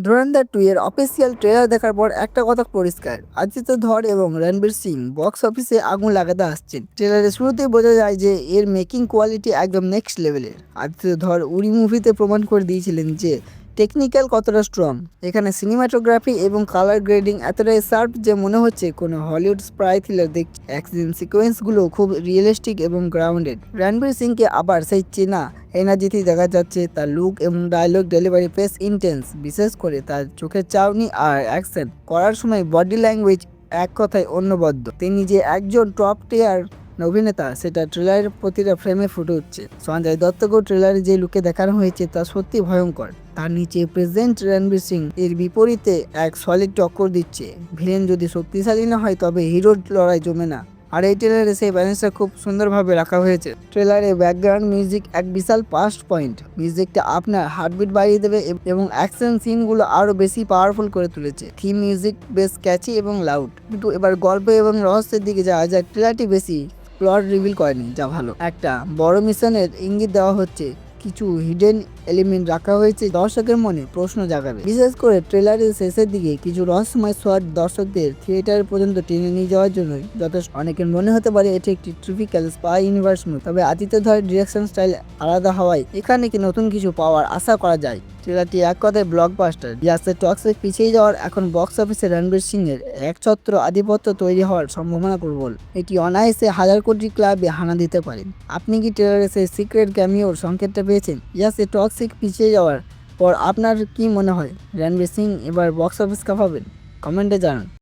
ধুরন্ধর 2 এর official trailer দেখার পর একটা কথা পরিষ্কার, আদিত্য ধর এবং রণবীর সিং বক্স অফিসে আগুন লাগাতে আসছেন। ট্রেলারের শুরুতেই বোঝা যায় যে এর মেকিং কোয়ালিটি একদম নেক্সট লেভেলের। আদিত্য ধর উড়ি মুভিতে প্রমাণ করে দিয়েছিলেন যে টেকনিক্যাল কতটা স্ট্রং। এখানে সিনেমাটোগ্রাফি এবং কালার গ্রেডিং এতটাই শার্প যে মনে হচ্ছে কোনো হলিউড স্পাই থ্রিলার দেখছি। অ্যাকশন সিকোয়েন্সগুলো খুব রিয়েলিস্টিক এবং গ্রাউন্ডেড। রণবীর সিংকে আবার সেই চেনা এনার্জিতেই দেখা যাচ্ছে। তার লুক এবং ডায়লগ ডেলিভারি বেশ ইন্টেন্স, বিশেষ করে তার চোখের চাউনি আর অ্যাকশন করার সময় বডি ল্যাঙ্গুয়েজ এক কথায় অন্যবদ্য। তিনি যে একজন টপ টিয়ার অভিনেতা সেটা ট্রেলারের প্রতিটা ফ্রেমে ফুটে উঠছে। সঞ্জয় দত্তকেও ট্রেলারে যে লুকে দেখানো হয়েছে তা সত্যি ভয়ঙ্কর। তার নিচে প্রেজেন্ট রণবীর সিং এর বিপরীতে এক সলিড টক্কর দিচ্ছে। ভিলেন যদি শক্তিশালী না হয় তবে হিরোর লড়াই জমে না। আর এই ট্রেলারে সেই ব্যালেন্সটা খুব সুন্দরভাবে রাখা হয়েছে। ট্রেলারে ব্যাকগ্রাউন্ড মিউজিক এক বিশাল পাস্ট পয়েন্ট। মিউজিকটা আপনার হার্টবিট বাড়িয়ে দেবে এবং অ্যাকশন সিনগুলো আরও বেশি পাওয়ারফুল করে তুলেছে। থিম মিউজিক বেশ ক্যাচি এবং লাউড। কিন্তু এবার গল্প এবং রহস্যের দিকে যাওয়া যায়। ট্রেলারটি বেশি প্লট রিভিল করেনি, যা ভালো। একটা বড় মিশনের ইঙ্গিত দেওয়া হচ্ছে, কিছু হিডেন এলিমেন্ট রাখা হয়েছে দর্শকের মনে প্রশ্ন জাগাবে। বিশেষ করে ট্রেলারের শেষের দিকে কিছু রহস্যময় শট দর্শকদের থিয়েটার পর্যন্ত টেনে নিয়ে যাওয়ার জন্য যথেষ্ট। অনেকের মনে হতে পারে এটি একটি ট্রিপিক্যাল স্পাই ইউনিভার্স মুভি, তবে আদিত্য ধরের ডিরেকশন স্টাইল আলাদা হওয়ায় এখানে কি নতুন কিছু পাওয়ার আশা করা যায়। ট্রেলারটি এক কথায় ব্লকবাস্টার। ইয়াসের টক্সে পিছিয়ে যাওয়ার এখন বক্স অফিসে রণবীর সিং এর একছত্র আধিপত্য তৈরি হওয়ার সম্ভাবনা প্রবল। এটি অনায়াসে 1000 কোটি ক্লাবে হানা দিতে পারে। আপনি কি ট্রেলারে সেই সিক্রেট ক্যামিওর সংকেতটা পেয়েছেন? ইয়াসের টক্সিক পিছিয়ে যাওয়ার পর আপনার কি মনে হয় রণবীর সিং এবার বক্স অফিস কাঁপাবেন? কমেন্টে জানান।